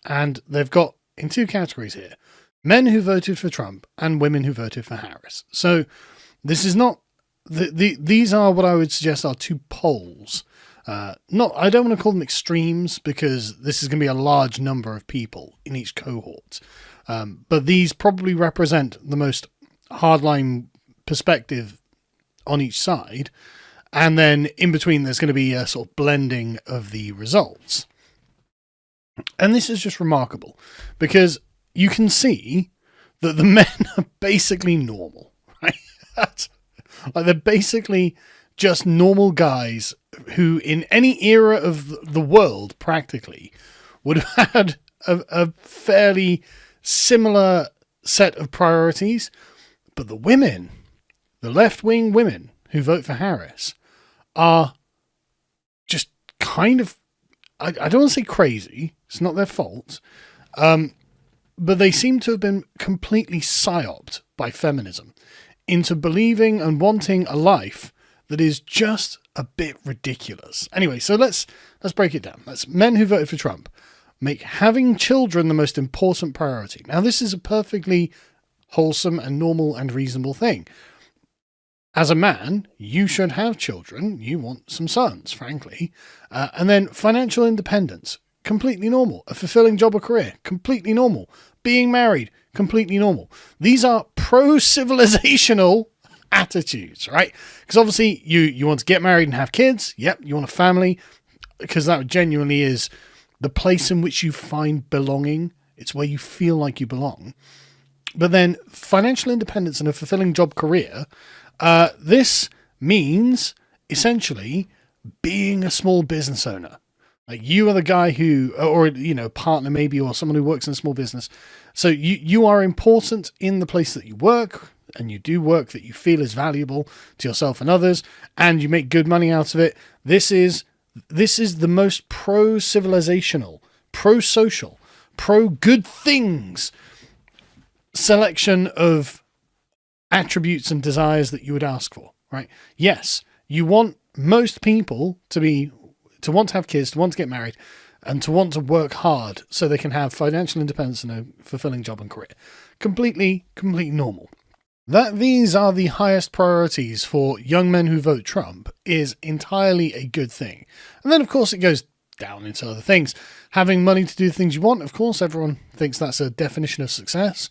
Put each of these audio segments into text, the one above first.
and they've got in two categories here: men who voted for Trump and women who voted for Harris. So this is not these are what I would suggest are two poles. I don't want to call them extremes because this is going to be a large number of people in each cohort. But these probably represent the most hardline perspective on each side. And then in between, there's going to be a sort of blending of the results. And this is just remarkable because you can see that the men are basically normal, right? Like they're basically just normal guys who in any era of the world practically would have had a fairly similar set of priorities. But the women, the left-wing women who vote for Harris are just kind of, I don't want to say crazy. It's not their fault. But they seem to have been completely psyopped by feminism into believing and wanting a life that is just a bit ridiculous. Anyway, so let's break it down. Let's men who voted for Trump make having children the most important priority. Now, this is a perfectly wholesome and normal and reasonable thing. As a man, you should have children. You want some sons, frankly. And then financial independence, completely normal. A fulfilling job or career, completely normal. Being married, completely normal. These are pro-civilizational attitudes, right? Because obviously you want to get married and have kids. Yep, you want a family because that genuinely is the place in which you find belonging. It's where you feel like you belong. But then financial independence and a fulfilling job career, this means essentially being a small business owner. Like you are the guy who, or, partner maybe, or someone who works in a small business. So you are important in the place that you work, and you do work that you feel is valuable to yourself and others, and you make good money out of it. This is the most pro-civilizational, pro-social, pro-good things selection of attributes and desires that you would ask for, right? Yes, you want most people to want to have kids, to want to get married, and to want to work hard so they can have financial independence and a fulfilling job and career. Completely normal. That these are the highest priorities for young men who vote Trump is entirely a good thing. And then, of course, it goes down into other things. Having money to do things you want, of course, everyone thinks that's a definition of success.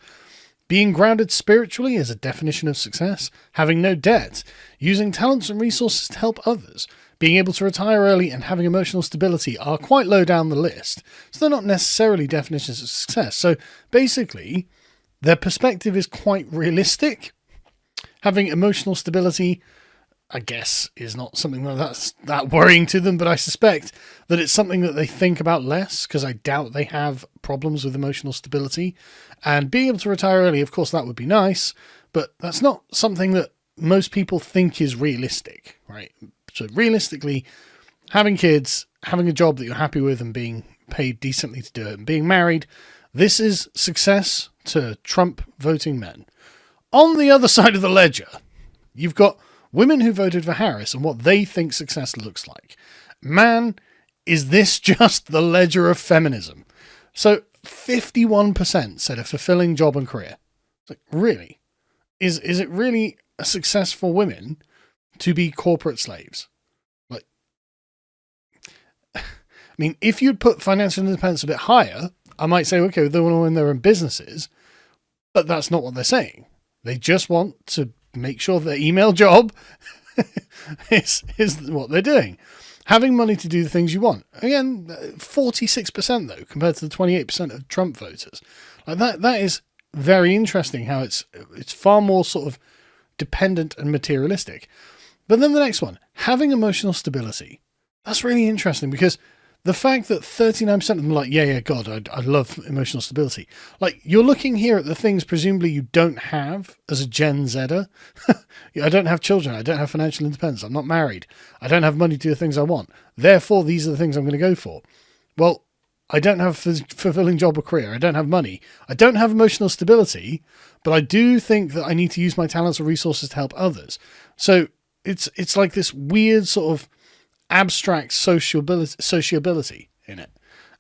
Being grounded spiritually is a definition of success. Having no debt. Using talents and resources to help others. Being able to retire early and having emotional stability are quite low down the list. So they're not necessarily definitions of success. So basically, their perspective is quite realistic. Having emotional stability, I guess, is not something that's that worrying to them, but I suspect that it's something that they think about less, because I doubt they have problems with emotional stability. And being able to retire early, of course, that would be nice, but that's not something that most people think is realistic, right? So realistically, having kids, having a job that you're happy with and being paid decently to do it, and being married, this is success to Trump voting men. On the other side of the ledger, you've got women who voted for Harris and what they think success looks like. Man, is this just the ledger of feminism? So 51% said a fulfilling job and career. It's like, really? Is it really a success for women to be corporate slaves? Like, I mean, if you'd put financial independence a bit higher, I might say, okay, they want to own their own businesses, but that's not what they're saying. They just want to make sure their email job is what they're doing. Having money to do the things you want. Again, 46% though, compared to the 28% of Trump voters. Like that is very interesting how it's far more sort of dependent and materialistic. But then the next one, having emotional stability. That's really interesting because the fact that 39% of them are like, yeah, God, I love emotional stability. Like, you're looking here at the things presumably you don't have as a Gen Zer. I don't have children. I don't have financial independence. I'm not married. I don't have money to do the things I want. Therefore, these are the things I'm going to go for. Well, I don't have a fulfilling job or career. I don't have money. I don't have emotional stability, but I do think that I need to use my talents or resources to help others. So it's like this weird sort of abstract sociability in it.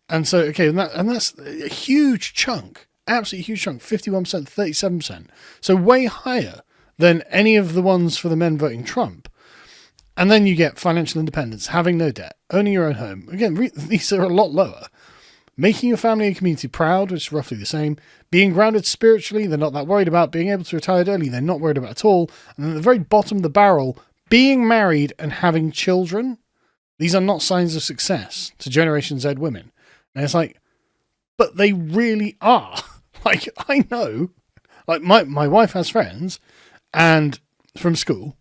And so, okay, and that's a huge chunk, absolutely huge chunk, 51%, 37%. So way higher than any of the ones for the men voting Trump. And then you get financial independence, having no debt, owning your own home. Again, these are a lot lower. Making your family and community proud, which is roughly the same. Being grounded spiritually, they're not that worried about. Being able to retire early, they're not worried about at all. And then at the very bottom of the barrel, being married and having children. These are not signs of success to Generation Z women. And it's like, but they really are. Like, I know, like my wife has friends and from school,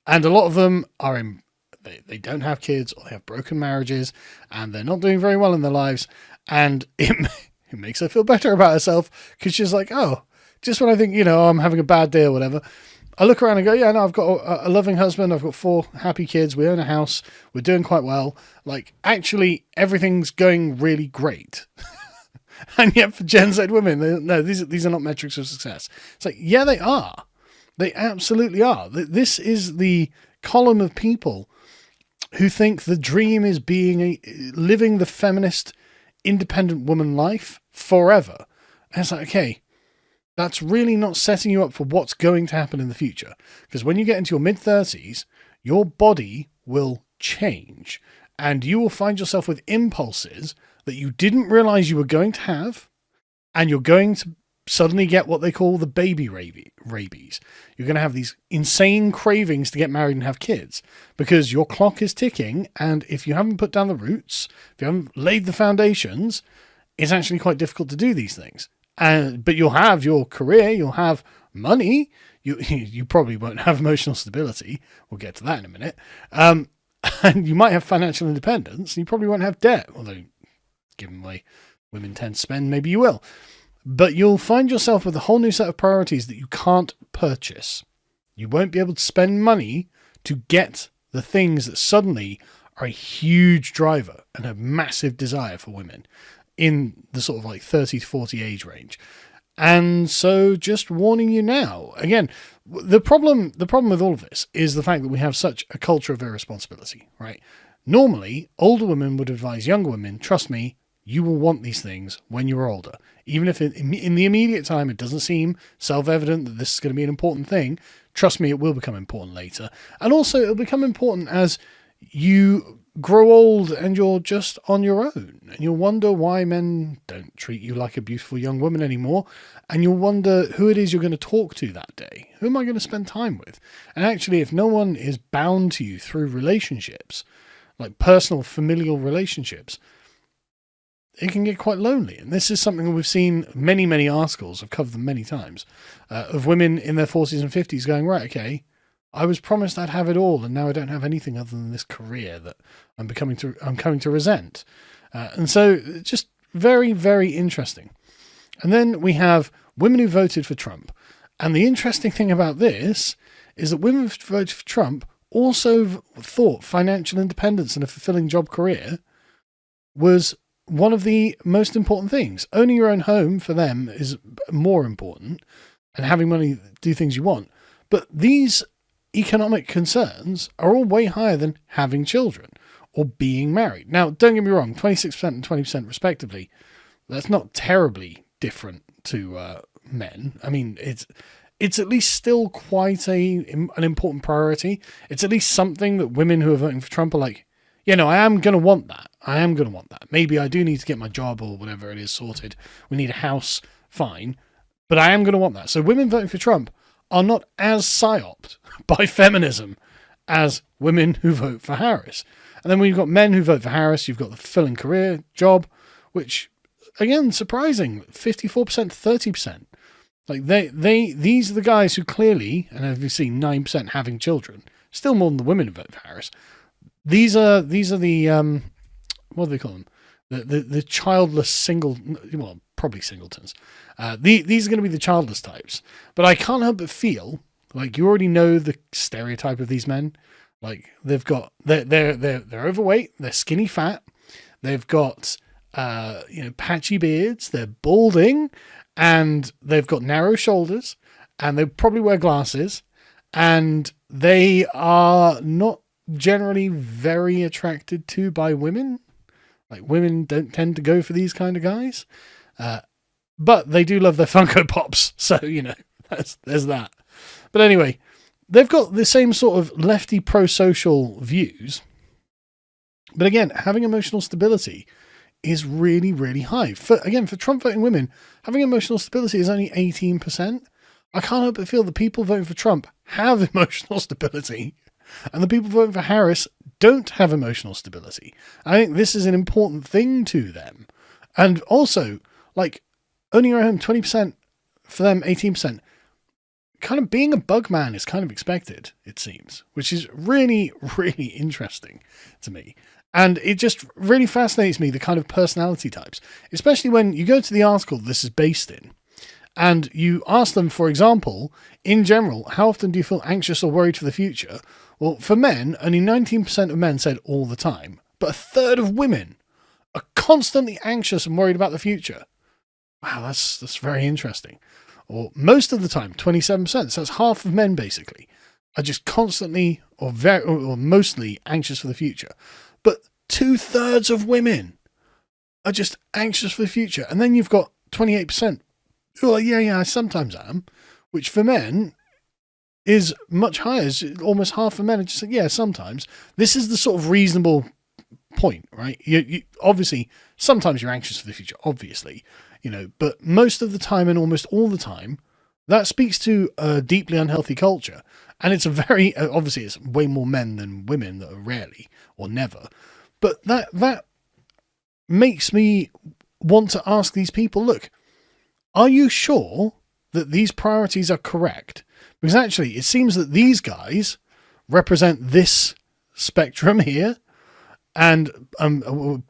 and a lot of them are they don't have kids, or they have broken marriages, and they're not doing very well in their lives. And it makes her feel better about herself, because she's like, oh, just when I think, I'm having a bad day or whatever, I look around and go, yeah, no, I've got a loving husband. I've got 4 happy kids. We own a house. We're doing quite well. Like, actually, everything's going really great. And yet for Gen Z women, no, these are not metrics of success. It's like, yeah, they are. They absolutely are. This is the column of people who think the dream is living the feminist, independent woman life forever. And it's like, okay, that's really not setting you up for what's going to happen in the future. Because when you get into your mid-30s, your body will change, and you will find yourself with impulses that you didn't realize you were going to have, and you're going to suddenly get what they call the baby rabies. You're going to have these insane cravings to get married and have kids, because your clock is ticking, and if you haven't put down the roots, if you haven't laid the foundations, it's actually quite difficult to do these things. But you'll have your career, you'll have money, you probably won't have emotional stability. We'll get to that in a minute. And you might have financial independence, and you probably won't have debt, although given the way women tend to spend, maybe you will. But you'll find yourself with a whole new set of priorities that you can't purchase. You won't be able to spend money to get the things that suddenly are a huge driver and a massive desire for women in the sort of like 30 to 40 age range. And so just warning you now, again, the problem with all of this is the fact that we have such a culture of irresponsibility, right? Normally, older women would advise younger women, trust me, you will want these things when you're older. Even if in the immediate time it doesn't seem self-evident that this is going to be an important thing, trust me, it will become important later. And also, it'll become important as you grow old and you're just on your own. And you'll wonder why men don't treat you like a beautiful young woman anymore. And you'll wonder who it is you're going to talk to that day. Who am I going to spend time with? And actually, if no one is bound to you through relationships, like personal, familial relationships, it can get quite lonely. And this is something we've seen many, many articles, I've covered them many times, of women in their 40s and 50s going, right, okay, I was promised I'd have it all, and now I don't have anything other than this career that I'm coming to resent. And so just very, very interesting. And then we have women who voted for Trump. And the interesting thing about this is that women who voted for Trump also thought financial independence and a fulfilling job career was one of the most important things. Owning your own home for them is more important, and having money to do things you want. But these economic concerns are all way higher than having children or being married. Now, don't get me wrong, 26% and 20% respectively, that's not terribly different to men. I mean, it's at least still quite an important priority. It's at least something that women who are voting for Trump are like, I am going to want that. I am going to want that. Maybe I do need to get my job or whatever it is sorted. We need a house, fine. But I am going to want that. So women voting for Trump are not as psyopped by feminism as women who vote for Harris. And then when you've got men who vote for Harris, you've got the fulfilling career job, which, again, surprising, 54%, 30%. Like these are the guys who clearly, and as we've seen, 9% having children, still more than the women who vote for Harris. These are the what do they call them? The childless probably singletons. These are going to be the childless types. But I can't help but feel like you already know the stereotype of these men. Like they're overweight, they're skinny fat, they've got patchy beards, they're balding, and they've got narrow shoulders, and they probably wear glasses, and they are not generally very attracted to by women. Like, women don't tend to go for these kind of guys. But they do love their Funko Pops. So, there's that. But anyway, they've got the same sort of lefty pro-social views. But again, having emotional stability is really, really high. For Trump voting women, having emotional stability is only 18%. I can't help but feel the people voting for Trump have emotional stability, and the people voting for Harris don't have emotional stability. I think this is an important thing to them. And also, like, owning your home, 20% for them, 18%. Kind of being a bug man is kind of expected, it seems, which is really, really interesting to me. And it just really fascinates me, the kind of personality types, especially when you go to the article this is based in, and you ask them, for example, in general, how often do you feel anxious or worried for the future? Well, for men, only 19% of men said all the time, but a third of women are constantly anxious and worried about the future. Wow, that's very interesting. Or most of the time, 27%. So that's half of men basically are just constantly or mostly anxious for the future. But 2/3 of women are just anxious for the future. And then you've got 28% who are like, yeah, I sometimes am, which for men is much higher. Almost half of men are just like, yeah, sometimes. This is the sort of reasonable point, right? You obviously, sometimes you're anxious for the future, obviously. But most of the time and almost all the time, that speaks to a deeply unhealthy culture. And it's a very, obviously it's way more men than women that are rarely or never. But that makes me want to ask these people, look, are you sure that these priorities are correct? Because actually it seems that these guys represent this spectrum here, and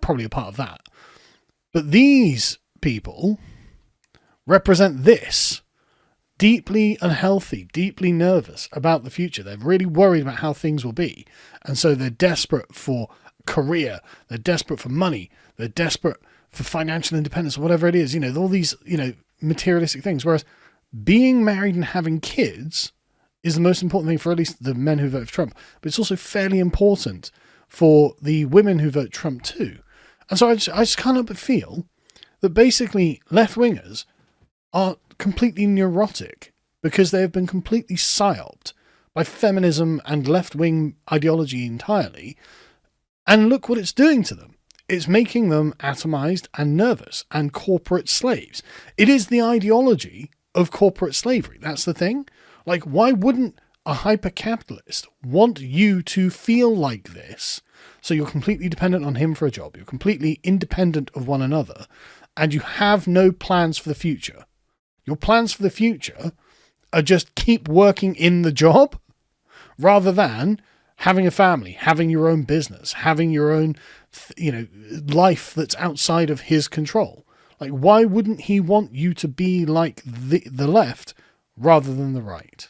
probably a part of that. But these people represent this, deeply unhealthy, deeply nervous about the future. They're really worried about how things will be. And so they're desperate for career. They're desperate for money. They're desperate for financial independence, or whatever it is, all these, materialistic things. Whereas being married and having kids is the most important thing for at least the men who vote for Trump. But it's also fairly important for the women who vote Trump too. And so I just can't help but feel that basically left-wingers are completely neurotic because they have been completely psyopped by feminism and left-wing ideology entirely. And look what it's doing to them. It's making them atomized and nervous and corporate slaves. It is the ideology of corporate slavery. That's the thing. Like, why wouldn't a hyper-capitalist want you to feel like this? So you're completely dependent on him for a job. You're completely independent of one another. And you have no plans for the future. Your plans for the future are just keep working in the job rather than having a family, having your own business, having your own, life that's outside of his control. Like, why wouldn't he want you to be like the left rather than the right?